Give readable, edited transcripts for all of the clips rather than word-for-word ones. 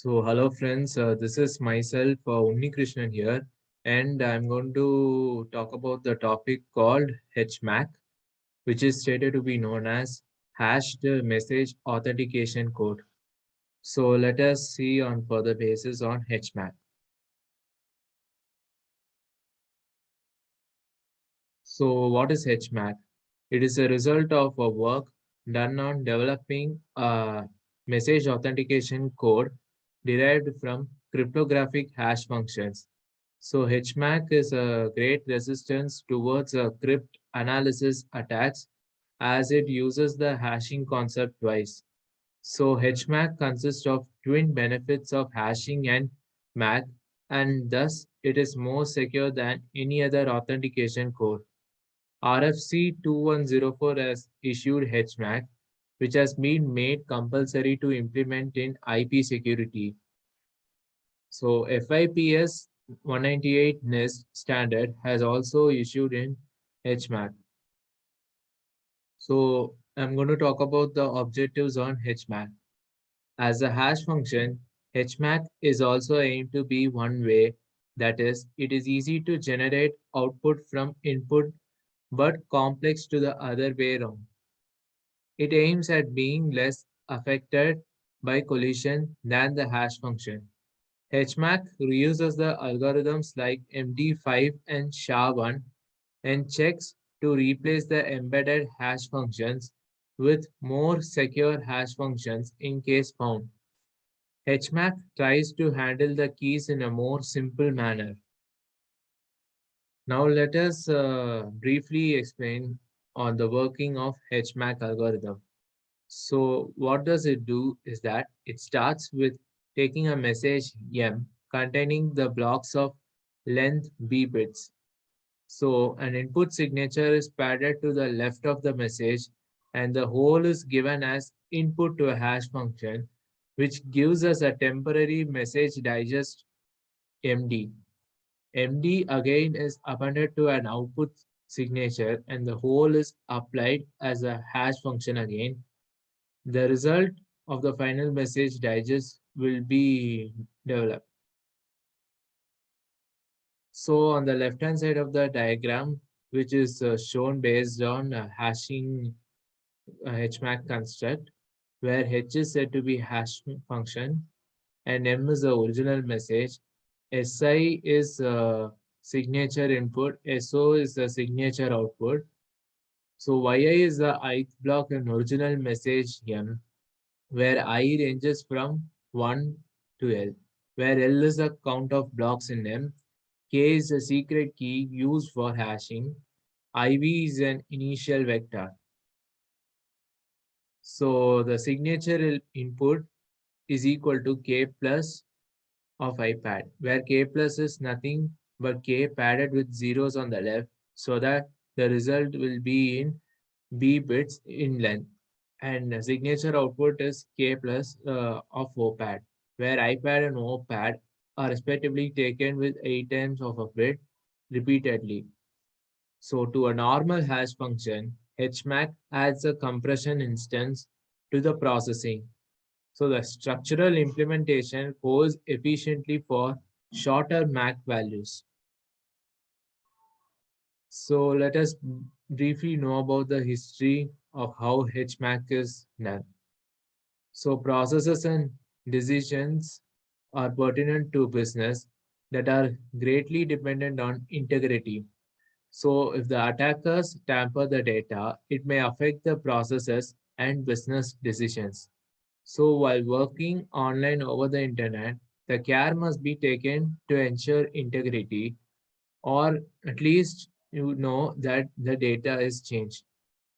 So, hello friends, this is myself, Unni Krishnan here, and I'm going to talk about the topic called HMAC, which is stated to be known as Hashed Message Authentication Code. So, let us see on further basis on HMAC. So, what is HMAC? It is a result of a work done on developing a message authentication code derived from cryptographic hash functions. So HMAC is a great resistance towards crypt analysis attacks as it uses the hashing concept twice. So HMAC consists of twin benefits of hashing and MAC, and thus it is more secure than any other authentication code. RFC 2104 has issued HMAC, which has been made compulsory to implement in IP security. So FIPS 198 NIST standard has also issued in HMAC. So I'm going to talk about the objectives on HMAC. As a hash function, HMAC is also aimed to be one way, that is, it is easy to generate output from input but complex to the other way around. It aims at being less affected by collision than the hash function. HMAC reuses the algorithms like MD5 and SHA-1 and checks to replace the embedded hash functions with more secure hash functions in case found. HMAC tries to handle the keys in a more simple manner. Now let us briefly explain on the working of HMAC algorithm. So what does it do is that it starts with taking a message M containing the blocks of length B bits. So an input signature is padded to the left of the message and the whole is given as input to a hash function which gives us a temporary message digest MD. MD again is appended to an output signature and the whole is applied as a hash function again. The result of the final message digest will be developed. So on the left hand side of the diagram, which is shown based on hashing HMAC construct, where H is said to be hash function and M is the original message, SI is signature input, SO is the signature output. So YI is the ith block in original message M, where I ranges from 1 to L, where L is the count of blocks in M, K is a secret key used for hashing, IV is an initial vector. So the signature input is equal to K plus of I pad, where K plus is nothing but K padded with zeros on the left, so that the result will be in B bits in length. And the signature output is K plus of OPAD, where iPad and OPAD are respectively taken with 8 times of a bit repeatedly. So to a normal hash function, HMAC adds a compression instance to the processing. So the structural implementation goes efficiently for shorter MAC values. So let us briefly know about the history of how HMAC is done. So processes and decisions are pertinent to business that are greatly dependent on integrity. So if the attackers tamper the data, it may affect the processes and business decisions. So while working online over the internet, the care must be taken to ensure integrity, or at least you know that the data is changed.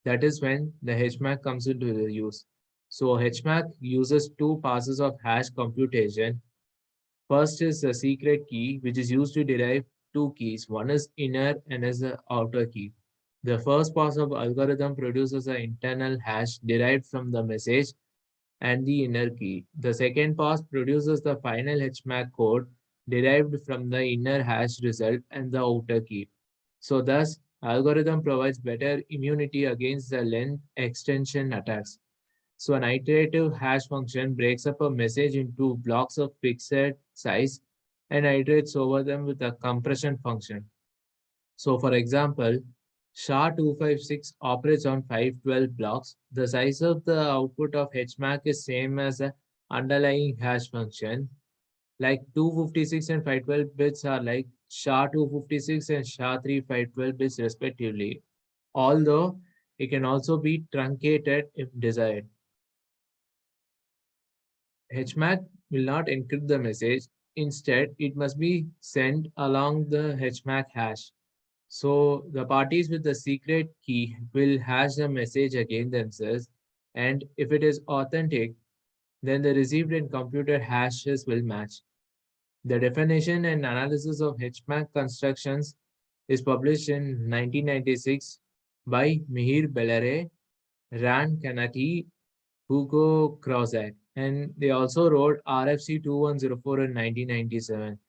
That is when the HMAC comes into the use. So HMAC uses two passes of hash computation. First is the secret key, which is used to derive two keys. One is inner and is the outer key. The first pass of algorithm produces an internal hash derived from the message and the inner key. The second pass produces the final HMAC code derived from the inner hash result and the outer key. So thus, algorithm provides better immunity against the length extension attacks. So an iterative hash function breaks up a message into blocks of fixed size and iterates over them with a compression function. So for example, SHA-256 operates on 512 blocks. The size of the output of HMAC is same as the underlying hash function. Like 256 and 512 bits are like SHA-256 and SHA-3 512 bits respectively. Although it can also be truncated if desired. HMAC will not encrypt the message. Instead, it must be sent along the HMAC hash. So the parties with the secret key will hash the message again themselves, and if it is authentic, then the received and computed hashes will match. The definition and analysis of HMAC constructions is published in 1996 by Mihir Bellare, Rand Kanati, Hugo Krauzak, and they also wrote RFC 2104 in 1997.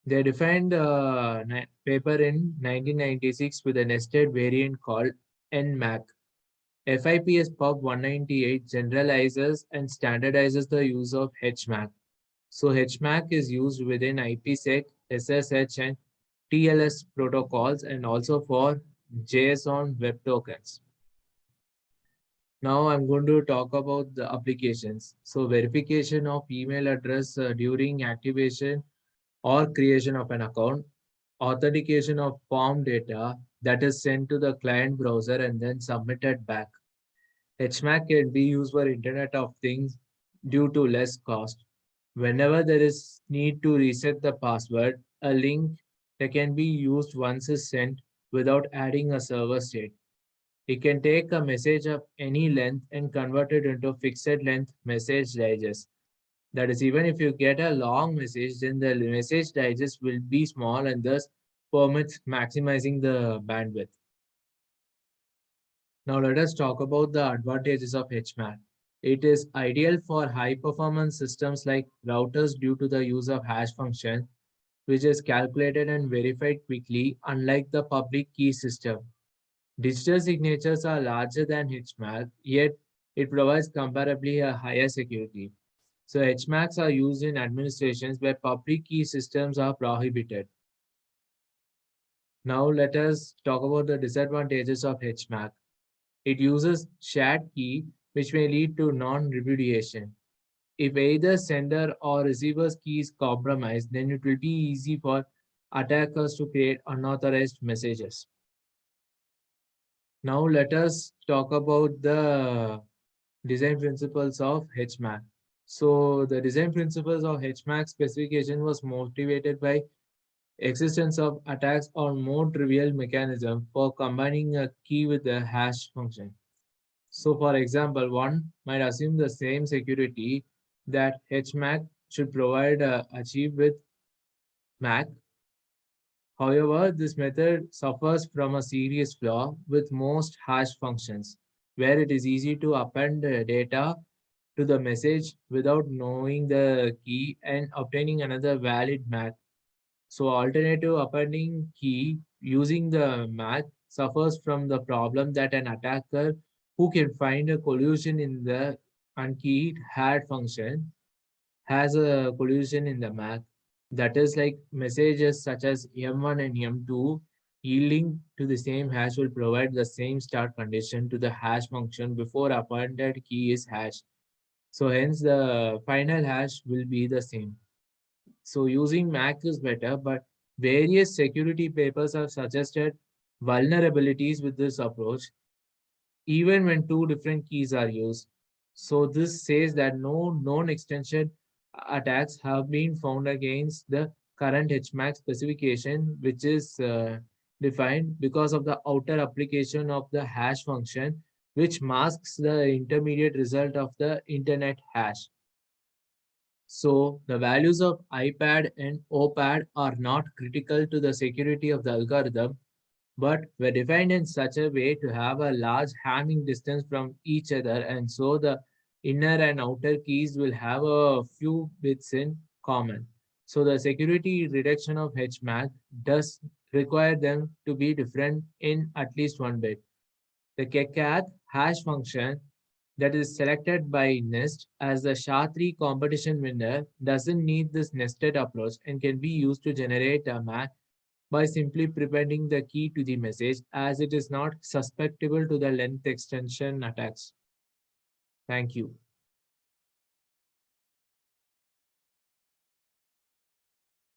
They defined a paper in 1996 with a nested variant called NMAC. FIPS Pub 198 generalizes and standardizes the use of HMAC. So HMAC is used within IPsec, SSH, and TLS protocols and also for JSON web tokens. Now I'm going to talk about the applications. So verification of email address during activation or creation of an account, authentication of form data that is sent to the client browser and then submitted back. HMAC can be used for Internet of Things due to less cost. Whenever there is need to reset the password, a link that can be used once is sent without adding a server state. It can take a message of any length and convert it into a fixed length message digest. That is, even if you get a long message, then the message digest will be small and thus permits maximizing the bandwidth. Now let us talk about the advantages of HMAC. It is ideal for high performance systems like routers due to the use of hash function, which is calculated and verified quickly, unlike the public key system. Digital signatures are larger than HMAC, yet it provides comparably a higher security. So HMACs are used in administrations where public key systems are prohibited. Now let us talk about the disadvantages of HMAC. It uses shared key, which may lead to non-repudiation. If either sender or receiver's key is compromised, then it will be easy for attackers to create unauthorized messages. Now let us talk about the design principles of HMAC. So the design principles of HMAC specification was motivated by existence of attacks on more trivial mechanism for combining a key with a hash function. So for example, one might assume the same security that HMAC should provide achieve with MAC. However, this method suffers from a serious flaw with most hash functions, where it is easy to append data to the message without knowing the key and obtaining another valid MAC. So alternative appending key using the MAC suffers from the problem that an attacker who can find a collision in the unkeyed had function has a collision in the MAC. That is like messages such as M1 and M2 yielding to the same hash will provide the same start condition to the hash function before appended key is hashed. So hence the final hash will be the same. So using MAC is better, but various security papers have suggested vulnerabilities with this approach, even when two different keys are used. So this says that no known extension attacks have been found against the current HMAC specification, which is defined because of the outer application of the hash function, which masks the intermediate result of the internet hash. So the values of IPAD and OPAD are not critical to the security of the algorithm, but were defined in such a way to have a large Hamming distance from each other, and so the inner and outer keys will have a few bits in common. So the security reduction of HMAC does require them to be different in at least one bit. The KCAT hash function that is selected by Nest as the SHA-3 competition winner doesn't need this nested approach and can be used to generate a MAC by simply prepping the key to the message as it is not susceptible to the length extension attacks. Thank you.